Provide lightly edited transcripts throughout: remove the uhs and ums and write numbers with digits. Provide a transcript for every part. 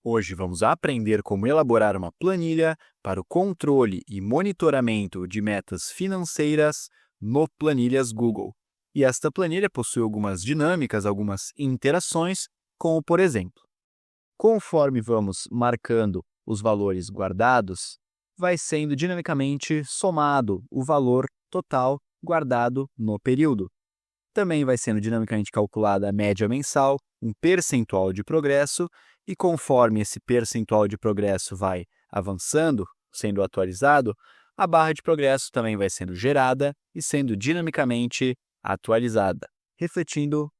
Hoje vamos aprender como elaborar uma planilha para o controle e monitoramento de metas financeiras no Planilhas Google. E esta planilha possui algumas dinâmicas, algumas interações, como por exemplo, conforme vamos marcando os valores guardados, vai sendo dinamicamente somado o valor total guardado no período. Também vai sendo dinamicamente calculada a média mensal, um percentual de progresso, e conforme esse percentual de progresso vai avançando, sendo atualizado, a barra de progresso também vai sendo gerada e sendo dinamicamente atualizada, refletindo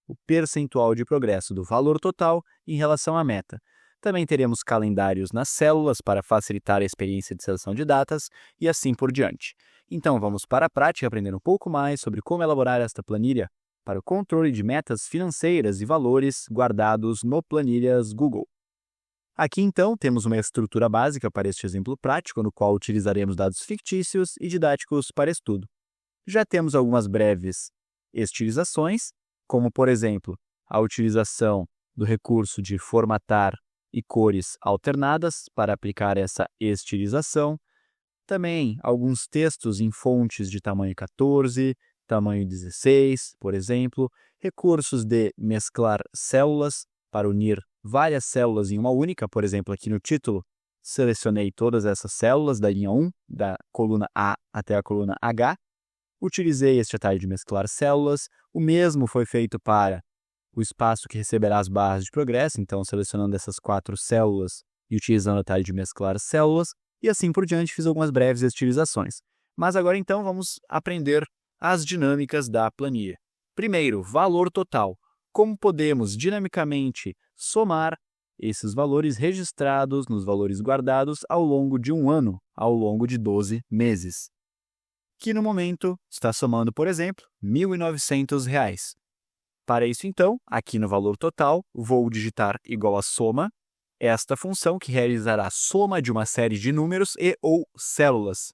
o percentual de progresso do valor total em relação à meta. Também teremos calendários nas células para facilitar a experiência de seleção de datas e assim por diante. Então, vamos para a prática aprender um pouco mais sobre como elaborar esta planilha para o controle de metas financeiras e valores guardados no Planilhas Google. Aqui, então, temos uma estrutura básica para este exemplo prático, no qual utilizaremos dados fictícios e didáticos para estudo. Já temos algumas breves estilizações, como, por exemplo, a utilização do recurso de formatar e cores alternadas para aplicar essa estilização. Também alguns textos em fontes de tamanho 14, tamanho 16, por exemplo, recursos de mesclar células para unir várias células em uma única, por exemplo, aqui no título, selecionei todas essas células da linha 1, da coluna A até a coluna H, utilizei este atalho de mesclar células, o mesmo foi feito para o espaço que receberá as barras de progresso, então selecionando essas 4 células e utilizando o atalho de mesclar células, e assim por diante fiz algumas breves estilizações. Mas agora então vamos aprender as dinâmicas da planilha. Primeiro, valor total. Como podemos dinamicamente somar esses valores registrados nos valores guardados ao longo de um ano, ao longo de 12 meses. Que no momento está somando, por exemplo, R$ 1.900. Para isso, então, aqui no valor total, vou digitar igual a soma, esta função que realizará a soma de uma série de números e ou células.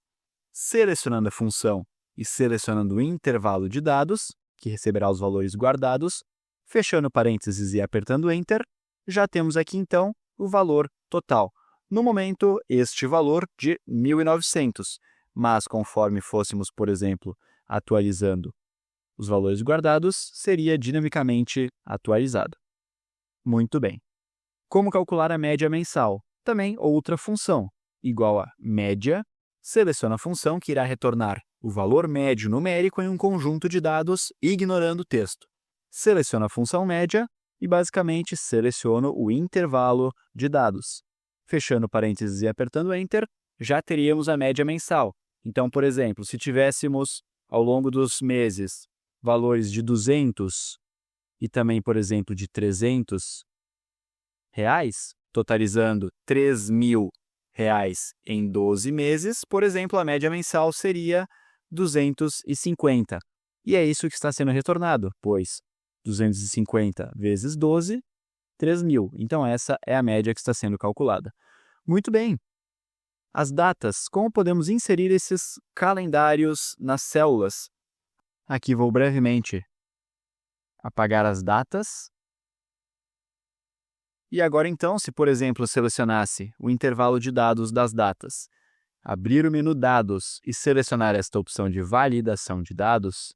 Selecionando a função e selecionando o intervalo de dados, que receberá os valores guardados, fechando parênteses e apertando Enter, já temos aqui, então, o valor total. No momento, este valor de 1.900, mas conforme fôssemos, por exemplo, atualizando os valores guardados, seria dinamicamente atualizado. Muito bem. Como calcular a média mensal? Também outra função, igual a média, seleciona a função que irá retornar o valor médio numérico em um conjunto de dados, ignorando o texto. Seleciono a função média e, basicamente, seleciono o intervalo de dados. Fechando parênteses e apertando Enter, já teríamos a média mensal. Então, por exemplo, se tivéssemos, ao longo dos meses, valores de 200 e também, por exemplo, de 300 reais, totalizando R$ 3.000 em 12 meses, por exemplo, a média mensal seria 250. E é isso que está sendo retornado, pois 250 vezes 12, 3.000. Então, essa é a média que está sendo calculada. Muito bem. As datas, como podemos inserir esses calendários nas células? Aqui vou brevemente apagar as datas. E agora então, se por exemplo selecionasse o intervalo de dados das datas, abrir o menu Dados e selecionar esta opção de validação de dados,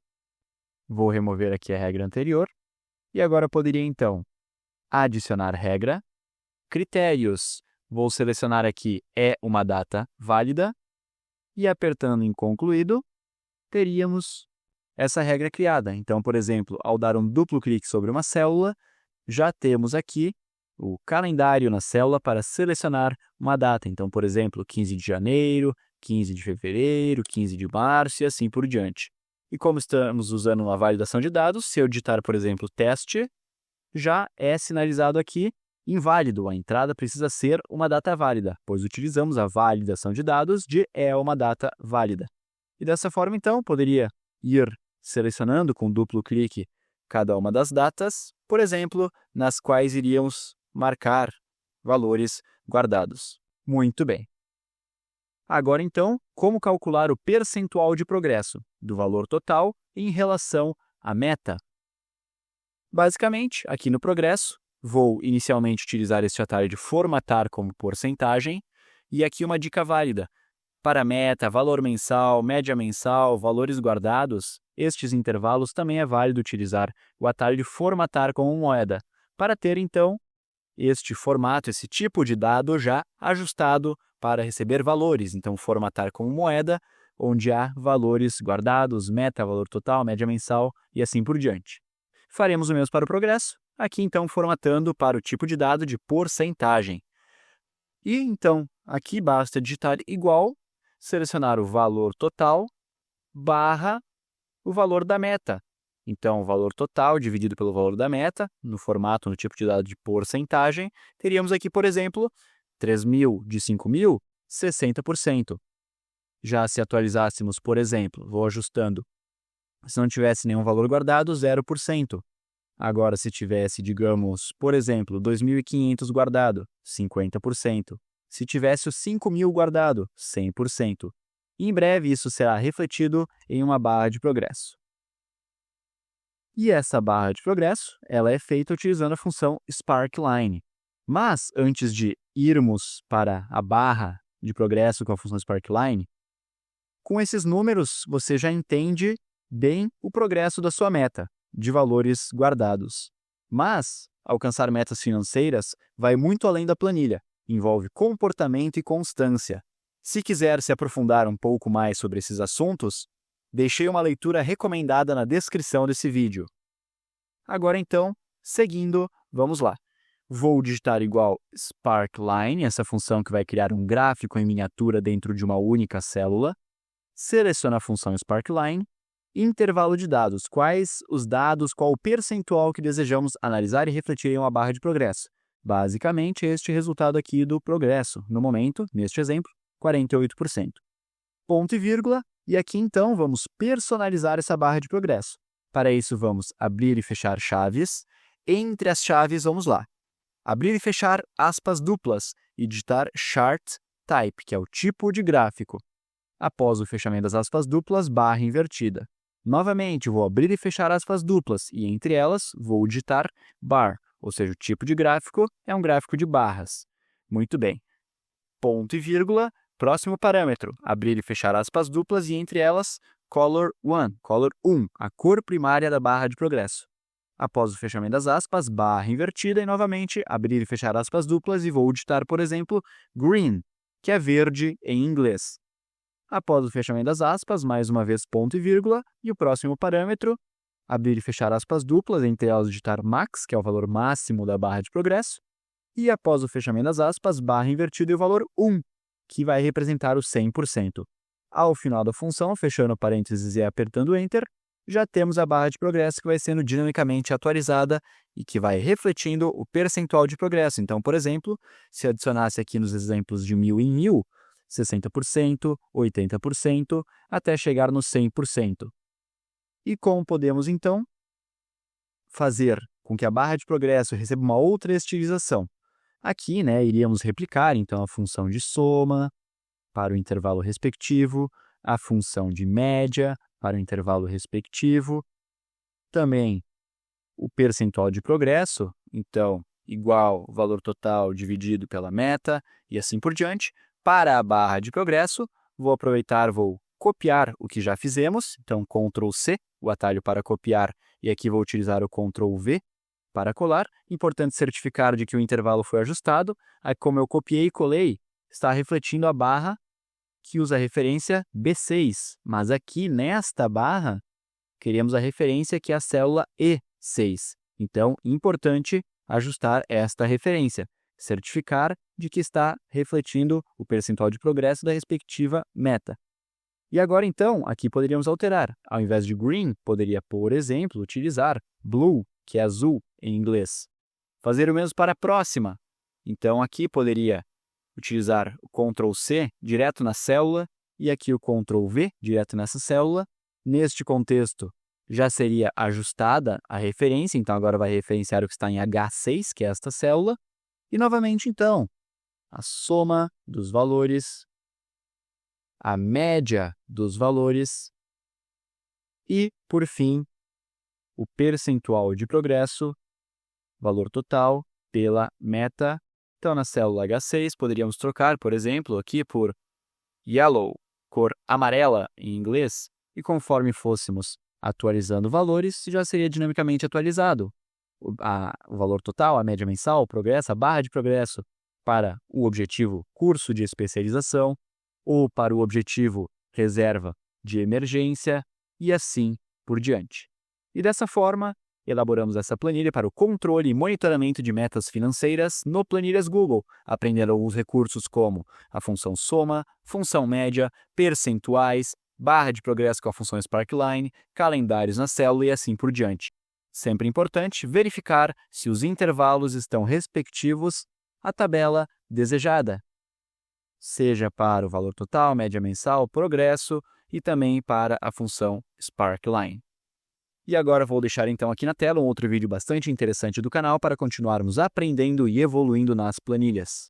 vou remover aqui a regra anterior, e agora poderia então adicionar regra, critérios, vou selecionar aqui é uma data válida, e apertando em concluído, teríamos essa regra criada. Então, por exemplo, ao dar um duplo clique sobre uma célula, já temos aqui o calendário na célula para selecionar uma data. Então, por exemplo, 15 de janeiro, 15 de fevereiro, 15 de março e assim por diante. E como estamos usando uma validação de dados, se eu digitar, por exemplo, teste, já é sinalizado aqui inválido. A entrada precisa ser uma data válida, pois utilizamos a validação de dados de é uma data válida. E dessa forma, então, poderia ir selecionando com duplo clique cada uma das datas, por exemplo, nas quais iríamos marcar valores guardados. Muito bem. Agora, então, como calcular o percentual de progresso do valor total em relação à meta? Basicamente, aqui no progresso, vou inicialmente utilizar este atalho de formatar como porcentagem, e aqui uma dica válida. Para meta, valor mensal, média mensal, valores guardados, estes intervalos também é válido utilizar o atalho de formatar como moeda, para ter então este formato, esse tipo de dado já ajustado para receber valores. Então, formatar como moeda, onde há valores guardados, meta, valor total, média mensal e assim por diante. Faremos o mesmo para o progresso, aqui então formatando para o tipo de dado de porcentagem. E então, aqui basta digitar igual, selecionar o valor total, barra o valor da meta. Então, o valor total dividido pelo valor da meta, no formato, no tipo de dado de porcentagem, teríamos aqui, por exemplo, 3.000 de 5.000, 60%. Já se atualizássemos, por exemplo, vou ajustando, se não tivesse nenhum valor guardado, 0%. Agora, se tivesse, digamos, por exemplo, 2.500 guardado, 50%. Se tivesse os 5.000 guardado, 100%. E em breve isso será refletido em uma barra de progresso. E essa barra de progresso, ela é feita utilizando a função sparkline. Mas, antes de irmos para a barra de progresso com a função sparkline, com esses números você já entende bem o progresso da sua meta, de valores guardados. Mas, alcançar metas financeiras vai muito além da planilha, envolve comportamento e constância. Se quiser se aprofundar um pouco mais sobre esses assuntos, deixei uma leitura recomendada na descrição desse vídeo. Agora então, seguindo, vamos lá. Vou digitar igual sparkline, essa função que vai criar um gráfico em miniatura dentro de uma única célula. Seleciono a função sparkline. Intervalo de dados. Quais os dados, qual o percentual que desejamos analisar e refletir em uma barra de progresso? Basicamente, este resultado aqui do progresso. No momento, neste exemplo, 48%. Ponto e vírgula. E aqui, então, vamos personalizar essa barra de progresso. Para isso, vamos abrir e fechar chaves. Entre as chaves, vamos lá. Abrir e fechar aspas duplas e digitar chart type, que é o tipo de gráfico. Após o fechamento das aspas duplas, barra invertida. Novamente, vou abrir e fechar aspas duplas e, entre elas, vou digitar bar, ou seja, o tipo de gráfico é um gráfico de barras. Muito bem. Ponto e vírgula. Próximo parâmetro, abrir e fechar aspas duplas e, entre elas, color 1, a cor primária da barra de progresso. Após o fechamento das aspas, barra invertida e, novamente, abrir e fechar aspas duplas e vou digitar, por exemplo, green, que é verde em inglês. Após o fechamento das aspas, mais uma vez ponto e vírgula, e o próximo parâmetro, abrir e fechar aspas duplas, entre elas digitar max, que é o valor máximo da barra de progresso, e após o fechamento das aspas, barra invertida e o valor 1, que vai representar o 100%. Ao final da função, fechando parênteses e apertando Enter, já temos a barra de progresso que vai sendo dinamicamente atualizada e que vai refletindo o percentual de progresso. Então, por exemplo, se adicionasse aqui nos exemplos de 1.000 em 1.000, 60%, 80%, até chegar no 100%. E como podemos, então, fazer com que a barra de progresso receba uma outra estilização? Aqui, iríamos replicar, então, a função de soma para o intervalo respectivo, a função de média para o intervalo respectivo, também o percentual de progresso, então, igual o valor total dividido pela meta e assim por diante. Para a barra de progresso, vou copiar o que já fizemos, então Ctrl+C, o atalho para copiar, e aqui vou utilizar o Ctrl+V para colar. Importante certificar de que o intervalo foi ajustado. Aí, como eu copiei e colei, está refletindo a barra que usa a referência B6, mas aqui nesta barra, queremos a referência que é a célula E6. Então, importante ajustar esta referência. Certificar de que está refletindo o percentual de progresso da respectiva meta. E agora, então, aqui poderíamos alterar. Ao invés de green, poderia, por exemplo, utilizar blue, que é azul em inglês. Fazer o mesmo para a próxima. Então, aqui poderia utilizar o Ctrl+C direto na célula e aqui o Ctrl+V direto nessa célula. Neste contexto, já seria ajustada a referência, então agora vai referenciar o que está em H6, que é esta célula. E, novamente, então, a soma dos valores, a média dos valores e, por fim, o percentual de progresso, valor total, pela meta. Então, na célula H6, poderíamos trocar, por exemplo, aqui por yellow, cor amarela em inglês, e conforme fôssemos atualizando valores, já seria dinamicamente atualizado o valor total, a média mensal, o progresso, a barra de progresso para o objetivo curso de especialização ou para o objetivo reserva de emergência e assim por diante. E dessa forma, elaboramos essa planilha para o controle e monitoramento de metas financeiras no Planilhas Google, aprendendo alguns recursos como a função soma, função média, percentuais, barra de progresso com a função Sparkline, calendários na célula e assim por diante. Sempre importante verificar se os intervalos estão respectivos à tabela desejada, seja para o valor total, média mensal, progresso e também para a função Sparkline. E agora vou deixar então aqui na tela um outro vídeo bastante interessante do canal para continuarmos aprendendo e evoluindo nas planilhas.